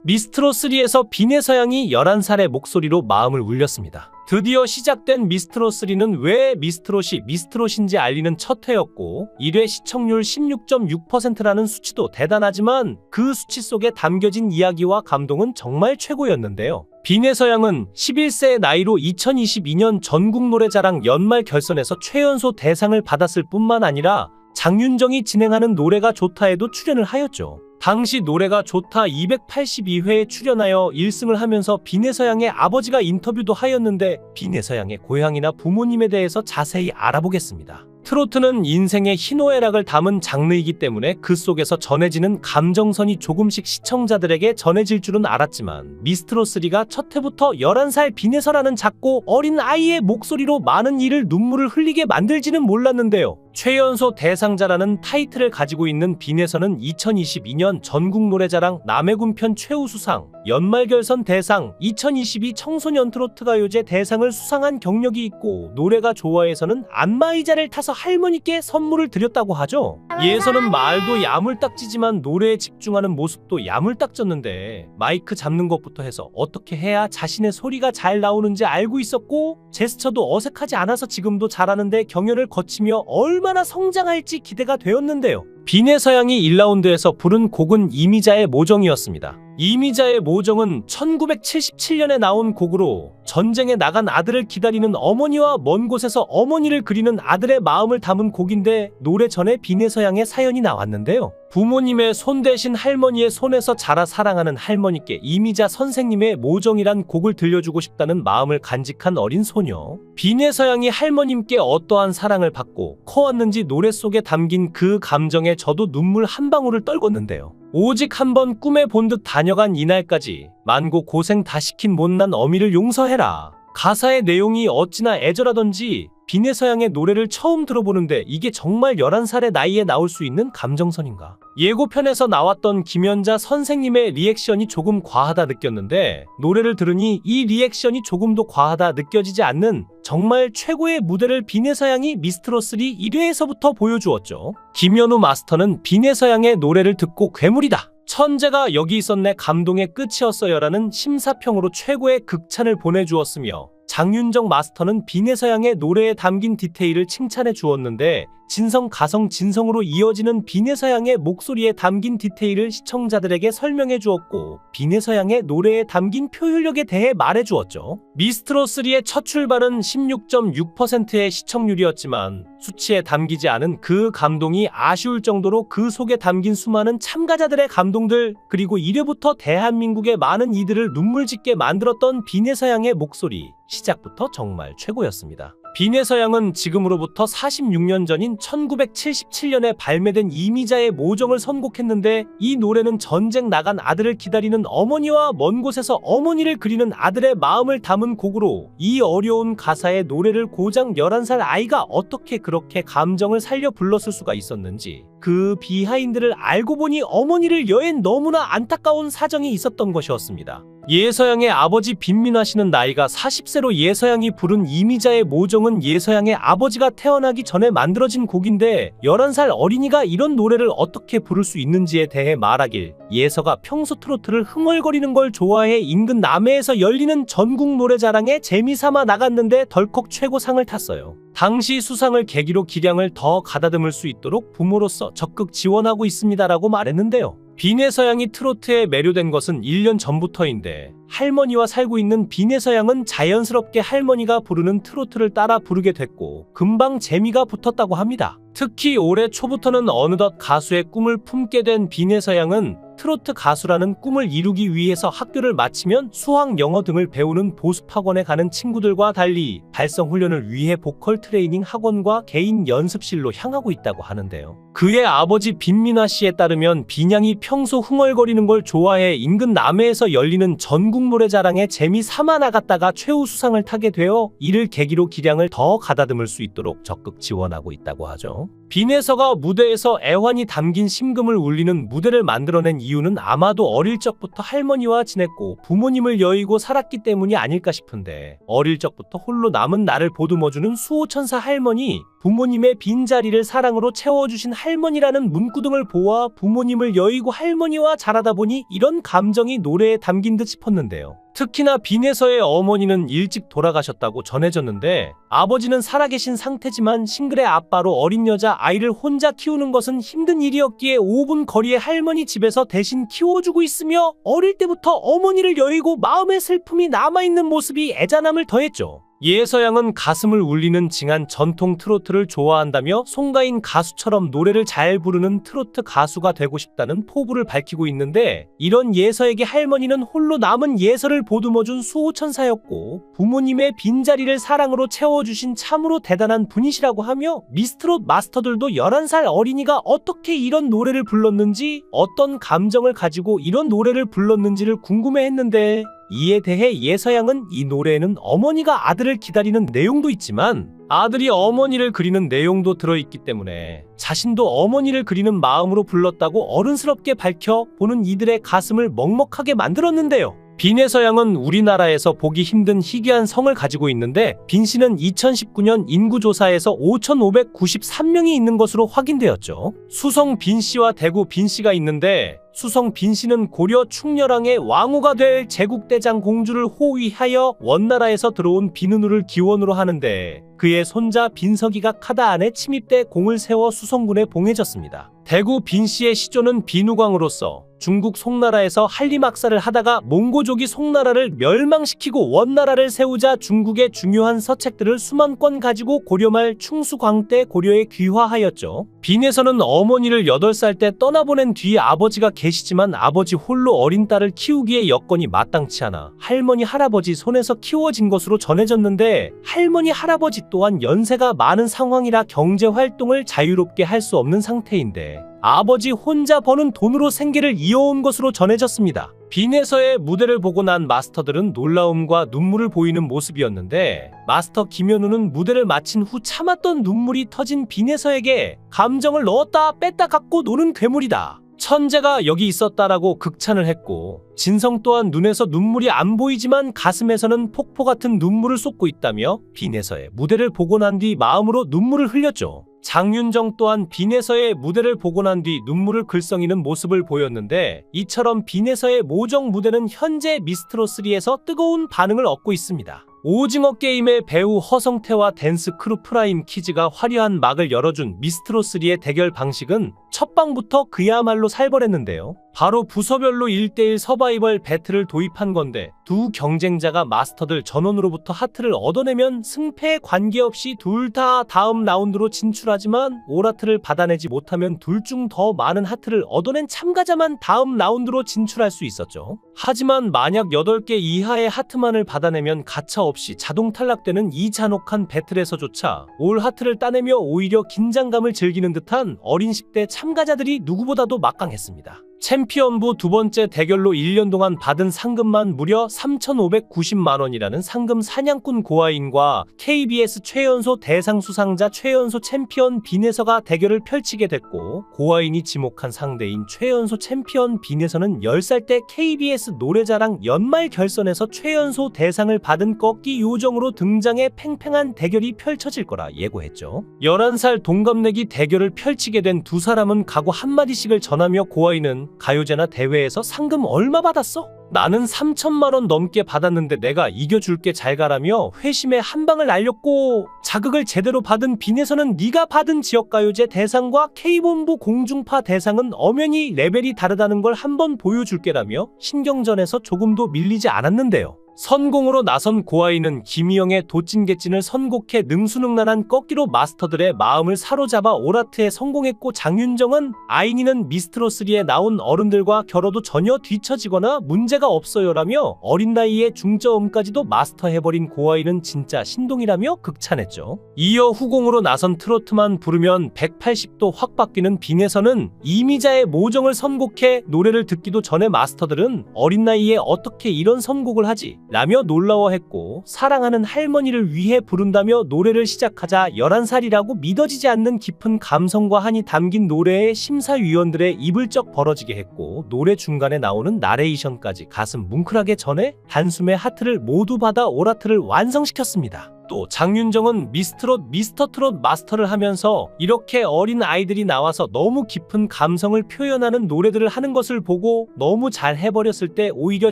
미스트롯3에서 비내서양이 11살의 목소리로 마음을 울렸습니다. 드디어 시작된 미스트롯3는 왜 미스트롯이 미스트롯인지 알리는 첫 회였고 1회 시청률 16.6%라는 수치도 대단하지만 그 수치 속에 담겨진 이야기와 감동은 정말 최고였는데요. 비내서양은 11세의 나이로 2022년 전국노래자랑 연말 결선에서 최연소 대상을 받았을 뿐만 아니라 장윤정이 진행하는 노래가 좋다에도 출연을 하였죠. 당시 노래가 좋다 282회에 출연하여 1승을 하면서 비내서양의 아버지가 인터뷰도 하였는데 비내서양의 고향이나 부모님에 대해서 자세히 알아보겠습니다. 트로트는 인생의 희노애락을 담은 장르이기 때문에 그 속에서 전해지는 감정선이 조금씩 시청자들에게 전해질 줄은 알았지만 미스트롯3가 첫 회부터 11살 비내서라는 작고 어린 아이의 목소리로 많은 이를 눈물을 흘리게 만들지는 몰랐는데요. 최연소 대상자라는 타이틀을 가지고 있는 비내서는 2022년 전국노래자랑 남해군편 최우수상, 연말결선 대상, 2022 청소년 트로트가요제 대상을 수상한 경력이 있고 노래가 좋아해서는 안마의자를 타서 할머니께 선물을 드렸다고 하죠. 예서는 말도 야물딱지지만 노래에 집중하는 모습도 야물딱졌는데 마이크 잡는 것부터 해서 어떻게 해야 자신의 소리가 잘 나오는지 알고 있었고 제스처도 어색하지 않아서 지금도 잘하는데 경연을 거치며 얼마나 성장할지 기대가 되었는데요. 비내서양이 1라운드에서 부른 곡은 이미자의 모정이었습니다. 이미자의 모정은 1977년에 나온 곡으로 전쟁에 나간 아들을 기다리는 어머니와 먼 곳에서 어머니를 그리는 아들의 마음을 담은 곡인데 노래 전에 비내서양의 사연이 나왔는데요. 부모님의 손 대신 할머니의 손에서 자라 사랑하는 할머니께 이미자 선생님의 모정이란 곡을 들려주고 싶다는 마음을 간직한 어린 소녀. 비내서양이 할머님께 어떠한 사랑을 받고 커왔는지 노래 속에 담긴 그 감정에 저도 눈물 한 방울을 떨궜는데요. 오직 한 번 꿈에 본 듯 다녀간 이날까지 만고 고생 다 시킨 못난 어미를 용서해라. 가사의 내용이 어찌나 애절하던지 비내서양의 노래를 처음 들어보는데 이게 정말 11살의 나이에 나올 수 있는 감정선인가. 예고편에서 나왔던 김연자 선생님의 리액션이 조금 과하다 느꼈는데 노래를 들으니 이 리액션이 조금도 과하다 느껴지지 않는 정말 최고의 무대를 비내서양이 미스트롯3 1회에서부터 보여주었죠. 김연우 마스터는 비내서양의 노래를 듣고 괴물이다. 천재가 여기 있었네 감동의 끝이었어요라는 심사평으로 최고의 극찬을 보내주었으며 장윤정 마스터는 비내서양의 노래에 담긴 디테일을 칭찬해 주었는데 진성 가성 진성으로 이어지는 비내서양의 목소리에 담긴 디테일을 시청자들에게 설명해 주었고 비내서양의 노래에 담긴 표현력에 대해 말해 주었죠. 미스트롯3의 첫 출발은 16.6%의 시청률이었지만 수치에 담기지 않은 그 감동이 아쉬울 정도로 그 속에 담긴 수많은 참가자들의 감동들 그리고 1회부터 대한민국의 많은 이들을 눈물짓게 만들었던 비내서양의 목소리 시작부터 정말 최고였습니다. 비내서양은 지금으로부터 46년 전인 1977년에 발매된 이미자의 모정을 선곡했는데 이 노래는 전쟁 나간 아들을 기다리는 어머니와 먼 곳에서 어머니를 그리는 아들의 마음을 담은 곡으로 이 어려운 가사의 노래를 고작 11살 아이가 어떻게 그렇게 감정을 살려 불렀을 수가 있었는지 그 비하인드를 알고 보니 어머니를 여엔 너무나 안타까운 사정이 있었던 것이었습니다. 예서양의 아버지 빈민화 씨는 나이가 40세로 예서양이 부른 이미자의 모정은 예서양의 아버지가 태어나기 전에 만들어진 곡인데 11살 어린이가 이런 노래를 어떻게 부를 수 있는지에 대해 말하길 예서가 평소 트로트를 흥얼거리는 걸 좋아해 인근 남해에서 열리는 전국 노래자랑에 재미삼아 나갔는데 덜컥 최고상을 탔어요. 당시 수상을 계기로 기량을 더 가다듬을 수 있도록 부모로서 적극 지원하고 있습니다라고 말했는데요. 비내서양이 트로트에 매료된 것은 1년 전부터인데 할머니와 살고 있는 비내서양은 자연스럽게 할머니가 부르는 트로트를 따라 부르게 됐고 금방 재미가 붙었다고 합니다. 특히 올해 초부터는 어느덧 가수의 꿈을 품게 된 비내서양은 트로트 가수라는 꿈을 이루기 위해서 학교를 마치면 수학, 영어 등을 배우는 보습학원에 가는 친구들과 달리 발성 훈련을 위해 보컬 트레이닝 학원과 개인 연습실로 향하고 있다고 하는데요. 그의 아버지 빈민화 씨에 따르면 빈양이 평소 흥얼거리는 걸 좋아해 인근 남해에서 열리는 전국 노래자랑에 재미 삼아 나갔다가 최우수상을 타게 되어 이를 계기로 기량을 더 가다듬을 수 있도록 적극 지원하고 있다고 하죠. 했죠. 빈에서가 무대에서 애환이 담긴 심금을 울리는 무대를 만들어낸 이유는 아마도 어릴 적부터 할머니와 지냈고 부모님을 여의고 살았기 때문이 아닐까 싶은데, 어릴 적부터 홀로 남은 나를 보듬어주는 수호천사 할머니, 부모님의 빈자리를 사랑으로 채워주신 할머니라는 문구등을 보아 부모님을 여의고 할머니와 자라다 보니 이런 감정이 노래에 담긴 듯 싶었는데요. 특히나 빈에서의 어머니는 일찍 돌아가셨다고 전해졌는데, 아버지는 살아계신 상태지만 싱글의 아빠로 어린 여자 아이를 혼자 키우는 것은 힘든 일이었기에 5분 거리의 할머니 집에서 대신 키워주고 있으며, 어릴 때부터 어머니를 여의고 마음의 슬픔이 남아있는 모습이 애잔함을 더했죠. 예서양은 가슴을 울리는 징한 전통 트로트를 좋아한다며 송가인 가수처럼 노래를 잘 부르는 트로트 가수가 되고 싶다는 포부를 밝히고 있는데, 이런 예서에게 할머니는 홀로 남은 예서를 보듬어준 수호천사였고 부모님의 빈자리를 사랑으로 채워주신 참으로 대단한 분이시라고 하며, 미스트롯 마스터들도 11살 어린이가 어떻게 이런 노래를 불렀는지, 어떤 감정을 가지고 이런 노래를 불렀는지를 궁금해했는데, 이에 대해 예서양은 이 노래에는 어머니가 아들을 기다리는 내용도 있지만 아들이 어머니를 그리는 내용도 들어있기 때문에 자신도 어머니를 그리는 마음으로 불렀다고 어른스럽게 밝혀 보는 이들의 가슴을 먹먹하게 만들었는데요. 빈에서양은 우리나라에서 보기 힘든 희귀한 성을 가지고 있는데, 빈씨는 2019년 인구조사에서 5,593명이 있는 것으로 확인되었죠. 수성 빈씨와 대구 빈씨가 있는데, 수성 빈씨는 고려 충렬왕의 왕후가 될 제국대장 공주를 호위하여 원나라에서 들어온 비누누를 기원으로 하는데, 그의 손자 빈석이가 카다 안에 침입돼 공을 세워 수성군에 봉해졌습니다. 대구 빈씨의 시조는 비누광으로서 중국 송나라에서 한림학살을 하다가 몽고족이 송나라를 멸망시키고 원나라를 세우자 중국의 중요한 서책들을 수만 권 가지고 고려말 충수광 때 고려에 귀화하였죠. 빈에서는 어머니를 8살 때 떠나보낸 뒤 아버지가 계시지만 아버지 홀로 어린 딸을 키우기에 여건이 마땅치 않아 할머니 할아버지 손에서 키워진 것으로 전해졌는데, 할머니 할아버지 또한 연세가 많은 상황이라 경제활동을 자유롭게 할 수 없는 상태인데 아버지 혼자 버는 돈으로 생계를 이어온 것으로 전해졌습니다. 빈에서의 무대를 보고 난 마스터들은 놀라움과 눈물을 보이는 모습이었는데, 마스터 김현우는 무대를 마친 후 참았던 눈물이 터진 빈에서에게 감정을 넣었다 뺐다 갖고 노는 괴물이다, 천재가 여기 있었다라고 극찬을 했고, 진성 또한 눈에서 눈물이 안 보이지만 가슴에서는 폭포 같은 눈물을 쏟고 있다며 빈에서의 무대를 보고 난 뒤 마음으로 눈물을 흘렸죠. 장윤정 또한 빈에서의 무대를 보고 난 뒤 눈물을 글썽이는 모습을 보였는데, 이처럼 빈에서의 모정 무대는 현재 미스트롯3에서 뜨거운 반응을 얻고 있습니다. 오징어 게임의 배우 허성태와 댄스 크루 프라임 키즈가 화려한 막을 열어준 미스트롯3의 대결 방식은 첫 방부터 그야말로 살벌했는데요. 바로 부서별로 1대1 서바이벌 배틀을 도입한 건데, 두 경쟁자가 마스터들 전원으로부터 하트를 얻어내면 승패에 관계없이 둘 다 다음 라운드로 진출하지만, 오라트를 받아내지 못하면 둘 중 더 많은 하트를 얻어낸 참가자만 다음 라운드로 진출할 수 있었죠. 하지만 만약 8개 이하의 하트만을 받아내면 가차없이 자동 탈락되는 이 잔혹한 배틀에서조차 올 하트를 따내며 오히려 긴장감을 즐기는 듯한 어린 10대 참가자들이 누구보다도 막강했습니다. 챔피언부 두 번째 대결로 1년 동안 받은 상금만 무려 3,590만 원이라는 상금 사냥꾼 고아인과 KBS 최연소 대상 수상자 최연소 챔피언 빈에서가 대결을 펼치게 됐고, 고아인이 지목한 상대인 최연소 챔피언 빈에서는 10살 때 KBS 노래자랑 연말 결선에서 최연소 대상을 받은 꺾기 요정으로 등장해 팽팽한 대결이 펼쳐질 거라 예고했죠. 11살 동갑내기 대결을 펼치게 된 두 사람은 각오 한마디씩을 전하며, 고아인은 가요제나 대회에서 상금 얼마 받았어? 나는 3천만 원 넘게 받았는데 내가 이겨줄게 잘 가라며 회심의 한 방을 날렸고, 자극을 제대로 받은 빈에서는 네가 받은 지역가요제 대상과 K본부 공중파 대상은 엄연히 레벨이 다르다는 걸 한번 보여줄게라며 신경전에서 조금도 밀리지 않았는데요. 선공으로 나선 고아이는 김희영의 도찐개찐을 선곡해 능수능란한 꺾기로 마스터들의 마음을 사로잡아 오라트에 성공했고, 장윤정은 아이니는 미스트롯3에 나온 어른들과 겨뤄도 전혀 뒤처지거나 문제가 없어요라며 어린 나이에 중저음까지도 마스터해버린 고아이는 진짜 신동이라며 극찬했죠. 이어 후공으로 나선 트로트만 부르면 180도 확 바뀌는 빈에서는 이미자의 모정을 선곡해 노래를 듣기도 전에 마스터들은 어린 나이에 어떻게 이런 선곡을 하지? 라며 놀라워했고 사랑하는 할머니를 위해 부른다며 노래를 시작하자 11살이라고 믿어지지 않는 깊은 감성과 한이 담긴 노래에 심사위원들의 입을 쩍 벌어지게 했고 노래 중간에 나오는 나레이션까지 가슴 뭉클하게 전해 단숨에 하트를 모두 받아 오라트를 완성시켰습니다. 또 장윤정은 미스트롯, 미스터트롯 마스터를 하면서 이렇게 어린 아이들이 나와서 너무 깊은 감성을 표현하는 노래들을 하는 것을 보고 너무 잘 해버렸을 때 오히려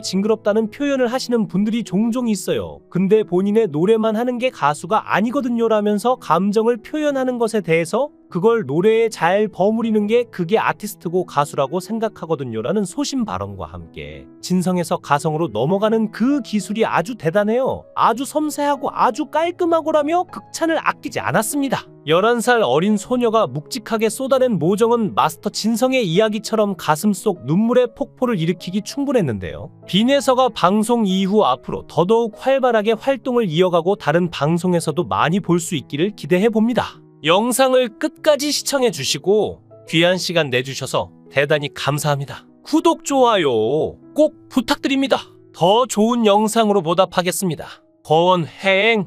징그럽다는 표현을 하시는 분들이 종종 있어요. 근데 본인의 노래만 하는 게 가수가 아니거든요 라면서 감정을 표현하는 것에 대해서 그걸 노래에 잘 버무리는 게 그게 아티스트고 가수라고 생각하거든요 라는 소신 발언과 함께 진성에서 가성으로 넘어가는 그 기술이 아주 대단해요. 아주 섬세하고 아주 깔끔하고라며 극찬을 아끼지 않았습니다. 11살 어린 소녀가 묵직하게 쏟아낸 모정은 마스터 진성의 이야기처럼 가슴속 눈물의 폭포를 일으키기 충분했는데요. 빈에서가 방송 이후 앞으로 더더욱 활발하게 활동을 이어가고 다른 방송에서도 많이 볼 수 있기를 기대해봅니다. 영상을 끝까지 시청해주시고 귀한 시간 내주셔서 대단히 감사합니다. 구독, 좋아요 꼭 부탁드립니다. 더 좋은 영상으로 보답하겠습니다. 거원행